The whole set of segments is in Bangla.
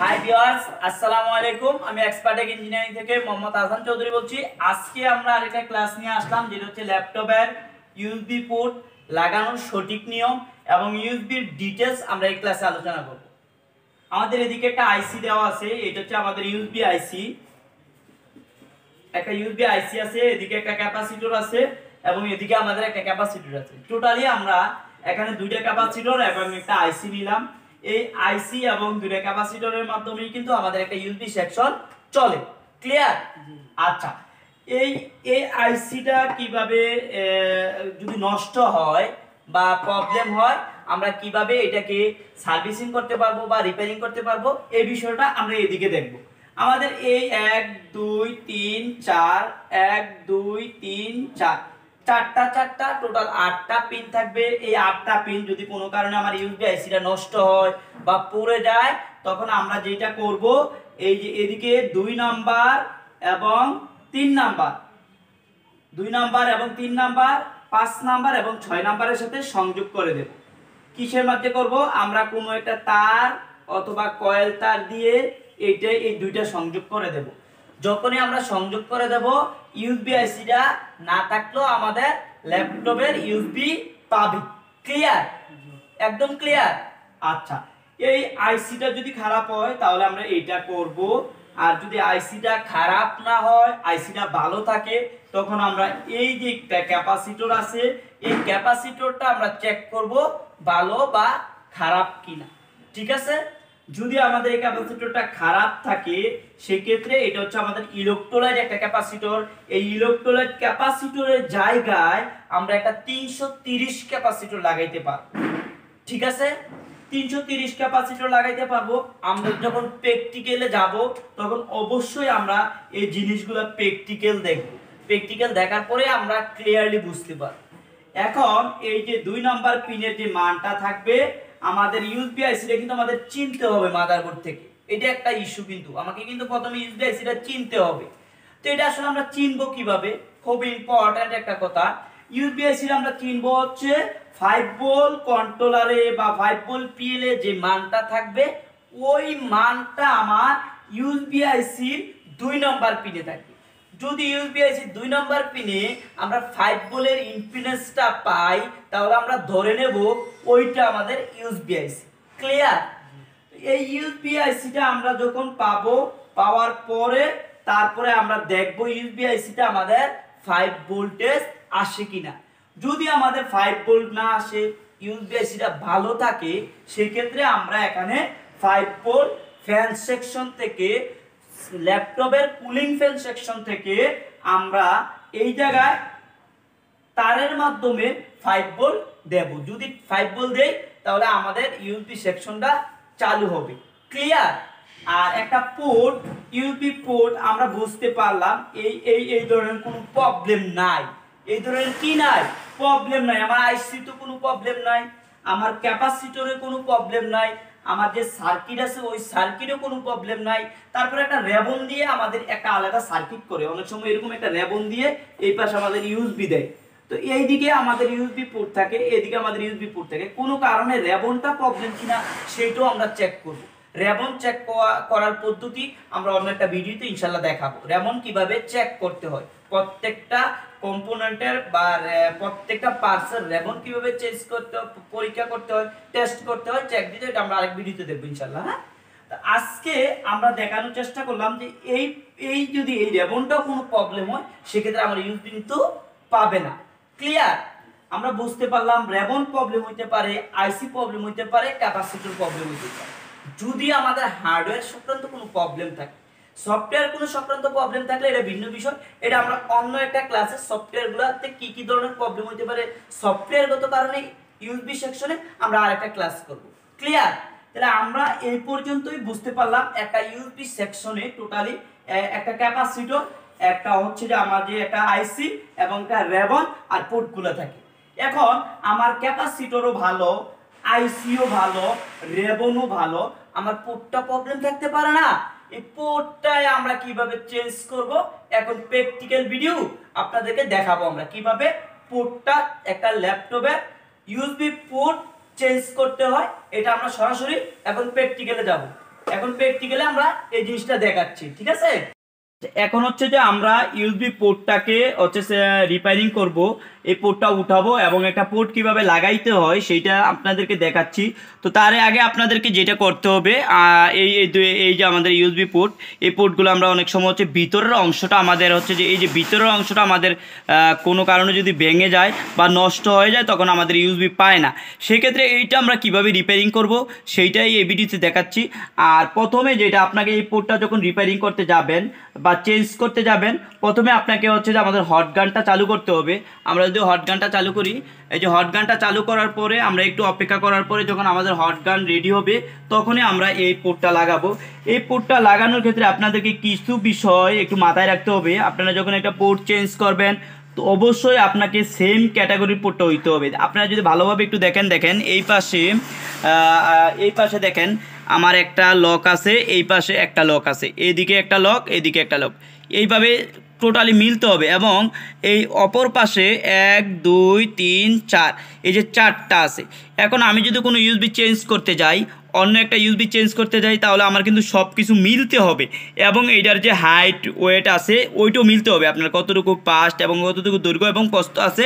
হাই ভিউয়ার্স, আসসালামু আলাইকুম। আমি এক্সপার্টেক ইঞ্জিনিয়ারিং থেকে মোহাম্মদ আহসান চৌধুরী বলছি। আজকে আমরা আরেকটা ক্লাস নিয়ে আসলাম, যেটা হচ্ছে ল্যাপটপের ইউএসবি পোর্ট লাগানোর সঠিক নিয়ম এবং ইউএসবির ডিটেইলস আমরা এই ক্লাসে আলোচনা করব। আমাদের এদিকে একটা আইসি দেওয়া আছে, এটা হচ্ছে আমাদের ইউএসবি আইসি। একটা ইউএসবি আইসি আছে, এদিকে একটা ক্যাপাসিটর আছে এবং এদিকে আমাদের একটা ক্যাপাসিটর আছে। টোটালি আমরা এখানে দুইটা ক্যাপাসিটর এবং একটা আইসি নিলাম। এই আইসি এবং দুইটা ক্যাপাসিটরের মাধ্যমেই কিন্তু আমাদের একটা ইউএসবি সেকশন চলে। ক্লিয়ার? আচ্ছা, এই আইসিটা কিভাবে যদি নষ্ট হয় বা প্রবলেম হয় আমরা কিভাবে এটাকে সার্ভিসিং করতে পারবো বা রিপেয়ারিং করতে পারবো, এই বিষয়টা আমরা এদিকে দেখব। আমাদের এই 1 2 3 4 1 2 3 4 চারটা টোটাল 8টা পিন থাকবে। এই 8টা পিন যদি কোনো কারণে আমার ইউএসবি আইসিটা নষ্ট হয় বা পুড়ে যায়, তখন আমরা যেটা করব, এই যে এদিকে 2 নাম্বার এবং 3 নাম্বার, 2 নাম্বার এবং 3 নাম্বার, 5 নাম্বার এবং 6 নাম্বারের সাথে সংযোগ করে দেব। কিসের মাধ্যমে করব? আমরা কোনো একটা তার অথবা কয়েল তার দিয়ে এই দুইটা সংযোগ করে দেব। যখনই আমরা সংযোগ করে দেব, ইউএসবি আইসিটা না থাকলেও আমাদের ল্যাপটপের ইউএসবি পাবে। ক্লিয়ার? একদম ক্লিয়ার। আচ্ছা, এই আইসিটা যদি খারাপ হয় তাহলে আমরা এইটা করব, আর যদি আইসিটা খারাপ না হয়, আইসিটা ভালো থাকে, তখন আমরা এই যে ক্যাপাসিটর আছে, এই ক্যাপাসিটরটা আমরা চেক করব ভালো বা খারাপ কিনা। ঠিক আছে? যদি আমাদের এই ক্যাপাসিটরটা খারাপ থাকে, সেক্ষেত্রে এটা হচ্ছে আমাদের ইলেকট্রোলাইট একটা ক্যাপাসিটর। এই ইলেকট্রোলাইট ক্যাপাসিটরের জায়গায় আমরা একটা 330 ক্যাপাসিটর লাগাইতে পারবো। ঠিক আছে? 330 ক্যাপাসিটর লাগাইতে পারবো। আমরা যখন প্র্যাকটিক্যালে যাব, তখন অবশ্যই আমরা এই জিনিসগুলো প্র্যাকটিক্যাল দেখব। প্র্যাকটিক্যাল দেখার পরে আমরা ক্লিয়ারলি বুঝতে পারব। এখন এই যে 2 নাম্বার পিনের যে মানটা থাকবে, আমাদের ইউএসবি আইসিটা কিন্তু আমাদের চিনতে হবে মাদারবোর্ড থেকে। এটা একটা ইস্যু, কিন্তু আমাকে কিন্তু প্রথমে ইউএসবি আইসিটা চিনতে হবে। তো এটা আসলে আমরা চিনবো কিভাবে? খুব ইম্পর্টেন্ট একটা কথা। ইউএসবি আইসিটা আমরা চিনবো হচ্ছে 5 ভোল্ট কন্ট্রোলারে বা 5 ভোল্ট পিএল এ যে মানটা থাকবে, ওই মানটা আমার ইউএসবি আইসির 2 নাম্বার পিনে থাকবে। যদি ইউএসবি আইসির 2 নাম্বার পিনে আমরা 5 ভোল্টের ইম্পিডেন্সটা পাই, তাহলে আমরা ধরে নেব ওইটা আমাদের ইউএসবি আইসি। ক্লিয়ার? এই ইউএসবি আইসিটা আমরা যখন পাবো, পাওয়ার পরে তারপরে আমরা দেখব ইউএসবি আইসিটা আমাদের 5 ভোল্টেজ আসে কিনা। যদি আমাদের 5 ভোল্ট না আসে, ইউএসবি আইসিটা ভালো থাকে, সেক্ষেত্রে আমরা এখানে 5 ভোল্ট ফ্যান সেকশন থেকে, ল্যাপটপের কুলিং ফ্যান সেকশন থেকে আমরা এই জায়গায় তারের মাধ্যমে 5 ভোল্ট দেব। যদি 5 ভোল্ট দেই, তাহলে আমাদের ইউএসবি সেকশনটা চালু হবে। ক্লিয়ার? আর একটা পোর্ট, ইউএসবি পোর্ট আমরা বুঝতে পারলাম এই ধরনের কোনো প্রবলেম নাই। এই ধরনের কি নাই? প্রবলেম নাই। আমার আইসি তো কোনো প্রবলেম নাই, আমার ক্যাপাসিটরে কোনো প্রবলেম নাই, আমার যে সার্কিট আছে ওই সার্কিটে কোনো প্রবলেম নাই। তারপরে একটা রেবন দিয়ে আমাদের একটা আলাদা সার্কিট করে, অনেক সময় এরকম একটা রেবন দিয়ে এই পাশে আমাদের ইউএসবি দেয়। তো এইদিকে আমাদের ইউএসবি পোর্ট থাকে, এদিকে আমাদের ইউএসবি পোর্ট থাকে। কোনো কারণে রেবনটা প্রবলেম কিনা সেটাও আমরা চেক করব। রেবন চেক করার পদ্ধতি আমরা অন্য একটা ভিডিওতে ইনশাআল্লাহ দেখাবো। রেবন কিভাবে চেক করতে হয়, প্রত্যেকটা কম্পোনেন্টের বা প্রত্যেকটা পার্টসের রেবন কিভাবে চেঞ্জ করতে হয়, পরীক্ষা করতে হয়, টেস্ট করতে হয়, চেক দিতে হয়, এটা আমরা আরেক ভিডিওতে দেখব ইনশাআল্লাহ। হ্যাঁ, তো আজকে আমরা দেখানোর চেষ্টা করলাম যে এই যদি এই রেবনটাও কোনো প্রবলেম হয়, সেক্ষেত্রে আমার ইউএসবি কিন্তু পাবে না। ক্লিয়ার? আমরা বুঝতে পারলাম রেবন প্রবলেম হইতে পারে, আইসি প্রবলেম হইতে পারে, ক্যাপাসিটর প্রবলেম হইতে পারে। যদি আমাদের হার্ডওয়্যার সংক্রান্ত কোনো প্রবলেম থাকে, সফটওয়্যার কোনো সংক্রান্ত প্রবলেম থাকলে এটা ভিন্ন বিষয়। এটা আমরা অন্য একটা ক্লাসে সফটওয়্যারগুলোতে কি ধরনের প্রবলেম হতে পারে, সফটওয়্যারগত কারণে ইউএসবি সেকশনে আমরা আরেকটা ক্লাস করব। ক্লিয়ার? তাহলে আমরা এই পর্যন্তই বুঝতে পারলাম একটা ইউএসবি সেকশনে টোটালি একটা ক্যাপাসিটর, একটা হচ্ছে যে আমাদের একটা আইসি এবং একটা রেবন আর পোর্টগুলো থাকে। এখন আমার ক্যাপাসিটরও ভালো, আইসিও ভালো, রেবনও ভালো, আমার পোর্টটা প্রবলেম থাকতে পারে না। এই পোর্টটাই আমরা কিভাবে চেঞ্জ করব, এখন প্র্যাকটিক্যাল ভিডিও আপনাদেরকে দেখাবো আমরা কিভাবে পোর্টটা একটা ল্যাপটপের ইউএসবি পোর্ট চেঞ্জ করতে হয়। এটা আমরা সরাসরি এখন প্র্যাকটিক্যালে যাব। এখন প্র্যাকটিক্যালি আমরা এই জিনিসটা দেখাচ্ছি, ঠিক আছে। এখন হচ্ছে যে আমরা ইউএসবি পোর্টটাকে হচ্ছে রিপেয়ারিং করব, এই পোর্টটা উঠাবো এবং একটা পোর্ট কিভাবে লাগাইতে হয় সেইটা আপনাদেরকে দেখাচ্ছি। তো তার আগে আপনাদেরকে যেটা করতে হবে, এই যে আমাদের ইউএসবি পোর্ট, এই পোর্টগুলো আমরা অনেক সময় হচ্ছে ভিতরের অংশটা আমাদের হচ্ছে যে এই যে ভিতরের অংশটা আমাদের কোনো কারণে যদি ভেঙে যায় বা নষ্ট হয়ে যায় তখন আমাদের ইউএসবি পায় না। সেক্ষেত্রে এইটা আমরা কিভাবে রিপেয়ারিং করব সেইটাই এই ভিডিওতে দেখাচ্ছি। আর প্রথমে যেটা আপনাকে এই পোর্টটা যখন রিপেয়ারিং করতে যাবেন বা চেঞ্জ করতে যাবেন, প্রথমে আপনাকে হচ্ছে যে আমাদের হট গানটা চালু করতে হবে। আমরা যদি হট গানটা চালু করি, এই যে হট গানটা চালু করার পরে আমরা একটু অপেক্ষা করার পরে যখন আমাদের হট গান রেডি হবে তখনই আমরা এই পোর্টটা লাগাবো। এই পোর্টটা লাগানোর ক্ষেত্রে আপনাদেরকে কিছু বিষয় একটু মাথায় রাখতে হবে। আপনারা যখন একটা পোর্ট চেঞ্জ করবেন তো অবশ্যই আপনাকে সেম ক্যাটাগরির পোর্টটা হইতে হবে। আপনারা যদি ভালোভাবে একটু দেখেন এই পাশে দেখেন আমার একটা লক আছে, এই পাশে একটা লক আছে, এইদিকে একটা লক, এইদিকে একটা লক, এইভাবে টোটালি মিলতে হবে। এবং এই অপর পাশে 1 2 3 4 এই যে 4টা আছে। এখন আমি যদি কোনো ইউএসবি চেঞ্জ করতে যাই, অন্য একটা ইউএসবি চেঞ্জ করতে যাই, তাহলে আমার কিন্তু সব কিছু মিলতে হবে এবং এইটার যে হাইট ওয়েট আছে ওইটাও মিলতে হবে। আপনার কতটুকু পাস্ট এবং কতটুকু দৈর্ঘ্য এবং প্রস্থ আছে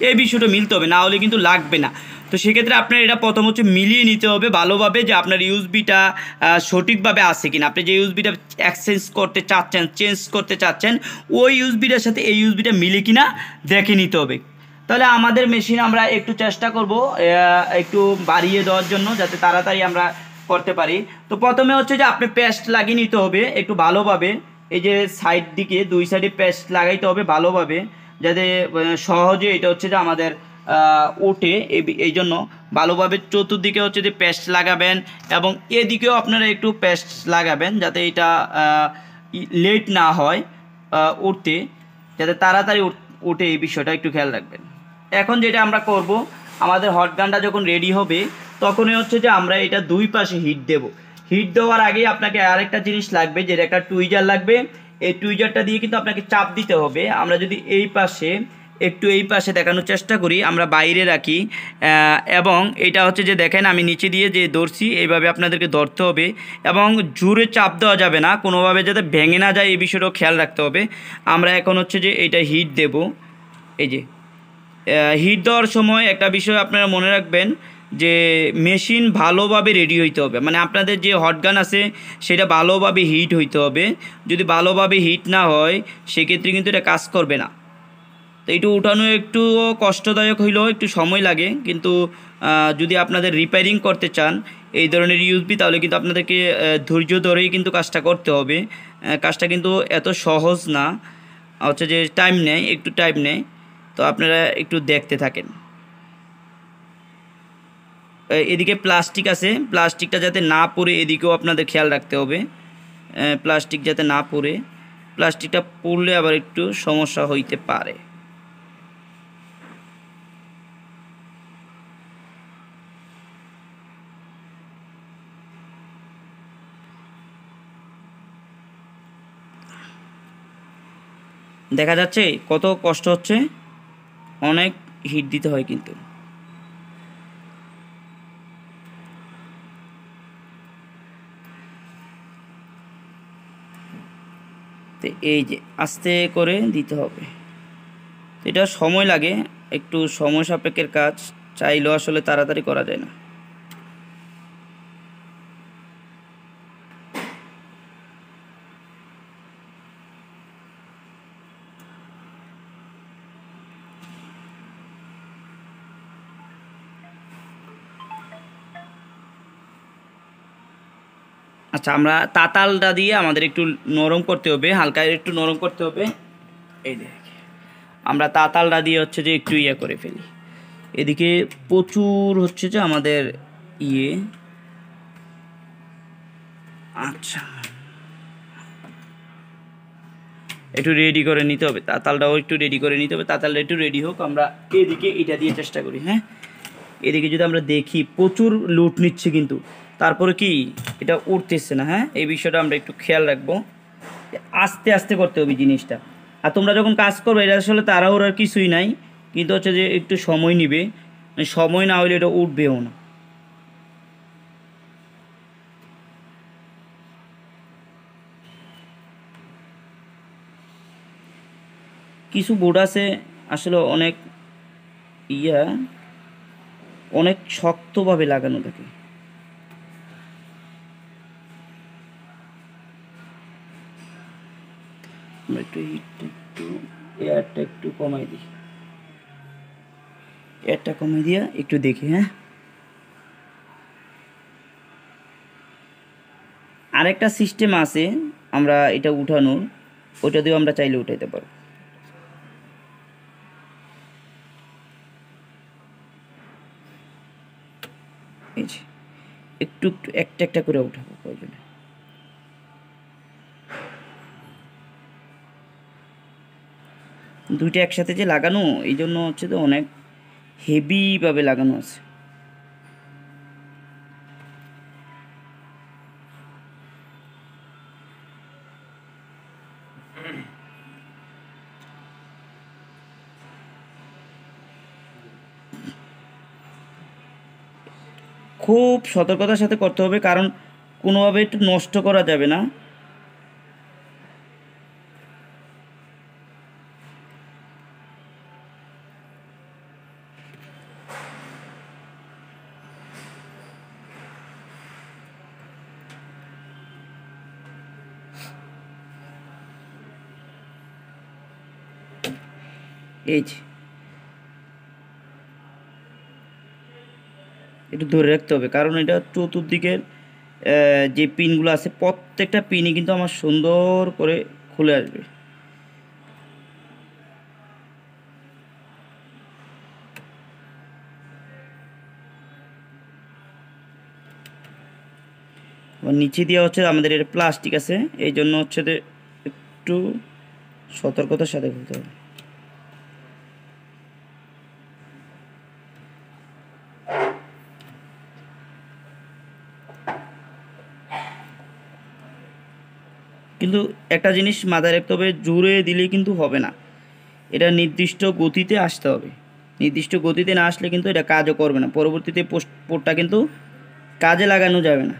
এই বিষয়টা মিলতে হবে, না হলে কিন্তু লাগবে না। তো সেক্ষেত্রে আপনার এটা প্রথম হচ্ছে মিলিয়ে নিতে হবে ভালোভাবে যে আপনার ইউএসবিটা সঠিকভাবে আছে কিনা। আপনি যে ইউএসবিটা এক্সচেঞ্জ করতে চাচ্ছেন, চেঞ্জ করতে চাচ্ছেন, ওই ইউএসবিটার সাথে এই ইউএসবিটা মিলে কিনা দেখে নিতে হবে। তাহলে আমাদের মেশিন আমরা একটু চেষ্টা করব একটু বাড়িয়ে দেওয়ার জন্য যাতে তাড়াতাড়ি আমরা করতে পারি। তো প্রথমে হচ্ছে যে আপনি পেস্ট লাগিয়ে নিতে হবে একটু ভালোভাবে, এই যে সাইড দিকে দুই সাইডে পেস্ট লাগাইতে হবে ভালোভাবে যাতে সহজে এটা হচ্ছে যে আমাদের ওঠে। এই জন্য ভালোভাবে চতুর্দিকে হচ্ছে যে পেস্ট লাগাবেন এবং এদিকেও আপনারা একটু পেস্ট লাগাবেন যাতে এটা লেট না হয় উঠতে, যাতে তাড়াতাড়ি ওঠে, এই বিষয়টা একটু খেয়াল রাখবেন। এখন যেটা আমরা করব, আমাদের হট গানটা যখন রেডি হবে তখনই হচ্ছে যে আমরা এটা দুই পাশে হিট দেব। হিট দেওয়ার আগে আপনাকে আরেকটা জিনিস লাগবে, যেটা একটা টুইজার লাগবে। এই টুইজারটা দিয়ে কিন্তু আপনাকে চাপ দিতে হবে। আমরা যদি এই পাশে দেখানোর চেষ্টা করি, আমরা বাইরে রাখি এবং এটা হচ্ছে যে দেখেন আমি নিচে দিয়ে যে ধরছি এইভাবে আপনাদেরকে ধরতে হবে এবং জোরে চাপ দেওয়া যাবে না, কোনোভাবে যাতে ভেঙে না যায় এই বিষয়টাও খেয়াল রাখতে হবে। আমরা এখন হচ্ছে যে এটা হিট দেব। এই যে হিট দেওয়ার সময় একটা বিষয় আপনারা মনে রাখবেন যে মেশিন ভালোভাবে রেডি হইতে হবে, মানে আপনাদের যে হট গান আছে সেটা ভালোভাবে হিট হইতে হবে। যদি ভালোভাবে হিট না হয় সেক্ষেত্রে কিন্তু এটা কাজ করবে না। তো একটু উঠানো একটু কষ্টদায়ক হইলেও একটু সময় লাগে, কিন্তু যদি আপনাদের রিপেয়ারিং করতে চান এই ধরনের ইউএসবি তাহলে কিন্তু আপনাদেরকে ধৈর্য ধরেই কিন্তু কাজটা করতে হবে। কাজটা কিন্তু এত সহজ না, হচ্ছে যে একটু টাইম নেয়। তো আপনারা একটু দেখতে থাকেন। এদিকে প্লাস্টিক আছে, প্লাস্টিকটা যাতে না পড়ে এদিকেও আপনাদের খেয়াল রাখতে হবে, প্লাস্টিক যাতে না পড়ে। প্লাস্টিকটা পড়লে আবার একটু সমস্যা হইতে পারে। দেখা যাচ্ছে কত কষ্ট হচ্ছে, অনেক হিট দিতে হয় কিন্তু। তো এই যে আস্তে করে দিতে হবে, এটা সময় লাগে, একটু সময় সাপেক্ষের কাজ, চাইলেও আসলে তাড়াতাড়ি করা যায় না। আচ্ছা, আমরা তাতালটা দিয়ে আমাদের একটু নরম করতে হবে, হালকা একটু নরম করতে হবে। এই দেখ আমরা তাতালটা দিয়ে হচ্ছে যে একটু করে ফেলি। এদিকে প্রচুর হচ্ছে যে আমাদের আচ্ছা একটু রেডি করে নিতে হবে, তাতালটাও একটু রেডি করে নিতে হবে। তাতালটা একটু রেডি হোক, আমরা এদিকে এটা দিয়ে চেষ্টা করি। হ্যাঁ, এদিকে যদি আমরা দেখি প্রচুর লোড নিচ্ছে কিন্তু তারপরে কি এটা উঠতেছে না। হ্যাঁ, এই বিষয়টা আমরা একটু খেয়াল রাখবো, আস্তে আস্তে করতে হবে জিনিসটা। আর তোমরা যখন কাজ করবে এটা আসলে তাড়াহুড়ার কিছুই নাই, কিন্তু হচ্ছে যে একটু সময় নিবে, সময় না হলে এটা উঠবেও না। কিছু বোর্ড আছে আসলে অনেক ইয়া অনেক শক্তভাবে লাগানো থাকে। আমরা একটু হিটটা একটু এয়ারটা একটু কমাই দিই, এয়ারটা কমাই দিয়া একটু দেখি। হ্যাঁ, আরেকটা সিস্টেম আছে আমরা এটা উঠানোর, ওটা দিয়েও আমরা চাইলে উঠাইতে পারবো। এই যে একটু একটু একটা একটা করে উঠাবো প্রয়োজনে। দুইটা একসাথে যে লাগানো, এই জন্য হচ্ছে তো অনেক হেভিভাবে লাগানো আছে। খুব সতর্কতার সাথে করতে হবে, কারণ কোনোভাবে একটু নষ্ট করা যাবে না। এই যে একটু ধরে রাখতে হবে, কারণ এটা চতুর্দিকের যে পিনগুলো আছে প্রত্যেকটা পিনই কিন্তু আমার সুন্দর করে খুলে আসবে। আবার নিচে দেওয়া হচ্ছে আমাদের এটা প্লাস্টিক আছে, এই জন্য হচ্ছে যে একটু সতর্কতার সাথে খুলতে হবে। কিন্তু একটা জিনিস মাথায় রাখতে হবে, জোরে দিলেই কিন্তু হবে না, এটা নির্দিষ্ট গতিতে আসতে হবে। নির্দিষ্ট গতিতে না আসলে কিন্তু এটা কাজও করবে না, পরবর্তীতে পোর্টটা কিন্তু কাজে লাগানো যাবে না।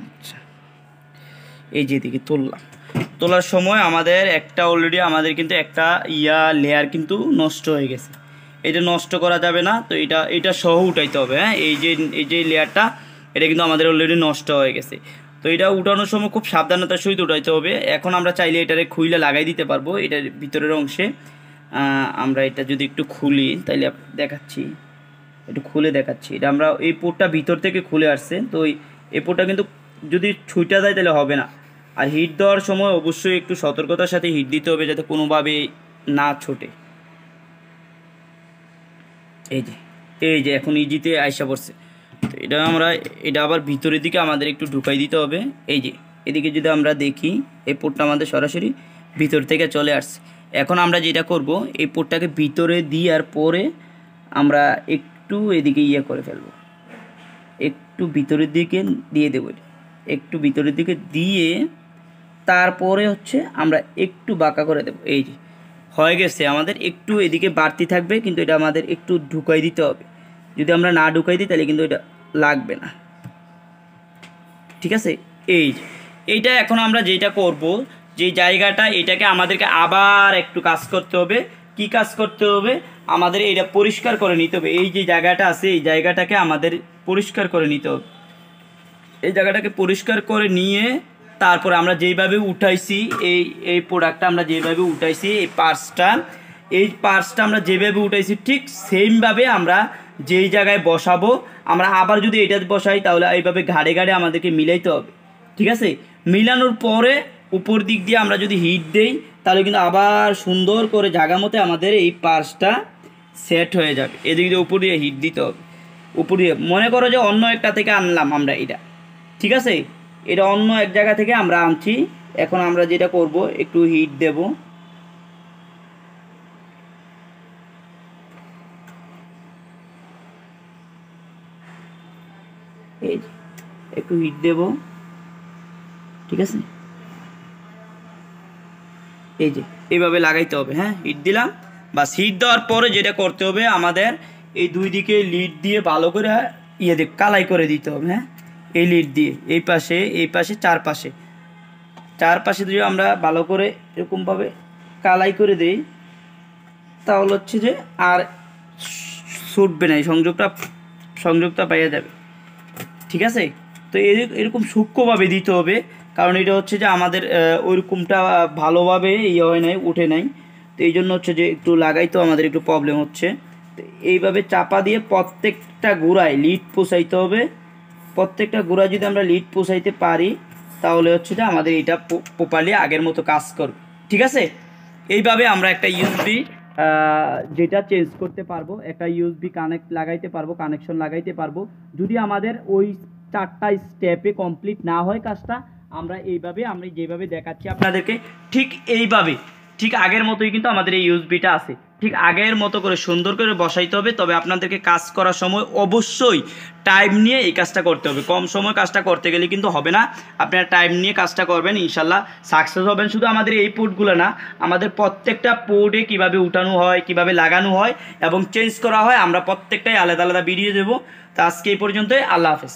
আচ্ছা, এই যে এদিকে তোলার সময় আমাদের একটা অলরেডি আমাদের কিন্তু একটা লেয়ার কিন্তু নষ্ট হয়ে গেছে, এটা নষ্ট করা যাবে না। তো এটা সহ উঠাইতে হবে। হ্যাঁ, এই যে লেয়ারটা, এটা কিন্তু আমাদের অলরেডি নষ্ট হয়ে গেছে। তো এটা উঠানোর সময় খুব সাবধানতার সহিত উঠাইতে হবে। এখন আমরা চাইলে এটারে খুইলে লাগাই দিতে পারবো এটার ভিতরের অংশে। আমরা এটা যদি একটু খুলি তাইলে দেখাচ্ছি, একটু খুলে দেখাচ্ছি। এটা আমরা এই পোর্টটা ভিতর থেকে খুলে আসছে, তো এই পোর্টটা কিন্তু যদি ছুঁইটা দেয় তাহলে হবে না। আর হিট দেওয়ার সময় অবশ্যই একটু সতর্কতার সাথে হিট দিতে হবে, যাতে কোনোভাবে না ছোটে। এই যে এখন ইজিতে আইসা পড়ছে। তো এটা আবার ভিতরের দিকে আমাদের একটু ঢুকাই দিতে হবে। এই যে এদিকে যদি আমরা দেখি, এই পোর্টটা আমাদের সরাসরি ভিতর থেকে চলে আসছে। এখন আমরা যেটা করব, এই পোর্টটাকে ভিতরে দেওয়ার পরে আমরা একটু এদিকে করে ফেলবো, একটু ভিতরের দিকে দিয়ে দেবো, একটু ভিতরের দিকে দিয়ে তারপরে হচ্ছে আমরা একটু বাঁকা করে দেবো। এই যে হয়ে গেছে আমাদের, একটু এদিকে বাড়তি থাকবে, কিন্তু এটা আমাদের একটু ঢুকাই দিতে হবে। যদি আমরা না ঢুকাই দিই তাহলে কিন্তু এটা লাগবে না। ঠিক আছে, এইটা এখন আমরা যেটা করব, যে জায়গাটা, এটাকে আমাদেরকে আবার একটু কাজ করতে হবে। কি কাজ করতে হবে? আমাদের এটা পরিষ্কার করে নিতে হবে। এই যে জায়গাটা আছে, এই জায়গাটাকে আমাদের পরিষ্কার করে নিতে হবে। এই জায়গাটাকে পরিষ্কার করে নিয়ে তারপরে আমরা যেইভাবে উঠাইছি এই প্রোডাক্টটা আমরা যেভাবে উঠাইছি, এই পার্টসটা আমরা যেভাবে উঠাইছি ঠিক সেমভাবে আমরা যেই জায়গায় বসাবো, আমরা আবার যদি এটা বসাই তাহলে এইভাবে ঘাড়ে ঘাড়ে আমাদেরকে মিলাইতে হবে। ঠিক আছে, মিলানোর পরে উপর দিক দিয়ে আমরা যদি হিট দেই তাহলে কিন্তু আবার সুন্দর করে জায়গা মতো আমাদের এই পার্টসটা সেট হয়ে যাবে। এদিক দিয়ে উপর দিয়ে হিট দিতে হবে। উপর দিয়ে মনে করো যে অন্য একটা থেকে আনলাম আমরা এটা, ঠিক আছে, এটা অন্য এক জায়গা থেকে আমরা আনছি। এখন আমরা যেটা করব, একটু হিট দেব। এই একটু হিট দেব, ঠিক আছে। এই যে এইভাবে লাগাইতে হবে। হ্যাঁ, হিট দিলাম, বাস হিট দেওয়ার পরে যেটা করতে হবে আমাদের এই দুই দিকে লিড দিয়ে ভালো করে কালাই করে দিতে হবে। হ্যাঁ, এই লিড দিয়ে এই পাশে চারপাশে যদি আমরা ভালো করে এরকমভাবে কালাই করে দিই তাহলে হচ্ছে যে আর ছুটবে না, এই সংযোগটা পাইয়া যাবে। ঠিক আছে, তো এরকম সূক্ষ্মভাবে দিতে হবে, কারণ এটা হচ্ছে যে আমাদের ওইরকমটা ভালোভাবে ইয়ে হয় নাই, উঠে নাই। তো এই জন্য হচ্ছে যে একটু লাগাইতে আমাদের একটু প্রবলেম হচ্ছে। তো এইভাবে চাপা দিয়ে প্রত্যেকটা গোড়ায় লিড পোষাইতে হবে। প্রত্যেকটা গোড়া যদি আমরা লিড পোষাইতে পারি তাহলে হচ্ছে যে আমাদের এটা প্রপারলি আগের মতো কাজ করবে। ঠিক আছে, এইভাবে আমরা একটা ইউএসবি যেটা চেঞ্জ করতে পারবো, একটা ইউএসবি কানেকশন লাগাইতে পারবো। যদি আমাদের ওই 4টা স্টেপে কমপ্লিট না হয় কাজটা, আমরা যেভাবে দেখাচ্ছি আপনাদেরকে ঠিক আগের মতোই কিন্তু আমাদের এই ইউএসবিটা আছে। ঠিক আগের মতো করে সুন্দর করে বসাইতে হবে। তবে আপনাদেরকে কাজ করার সময় অবশ্যই টাইম নিয়ে এই কাজটা করতে হবে। কম সময় কাজটা করতে গেলে কিন্তু হবে না। আপনারা টাইম নিয়ে কাজটা করবেন, ইনশাল্লাহ সাকসেস হবেন। শুধু আমাদের এই পোর্টগুলো না, আমাদের প্রত্যেকটা পোর্টে কিভাবে উঠানো হয়, কিভাবে লাগানো হয় এবং চেঞ্জ করা হয়, আমরা প্রত্যেকটাই আলাদা আলাদা ভিডিও দেবো। তো আজকে এই পর্যন্তই, আল্লাহ হাফেজ।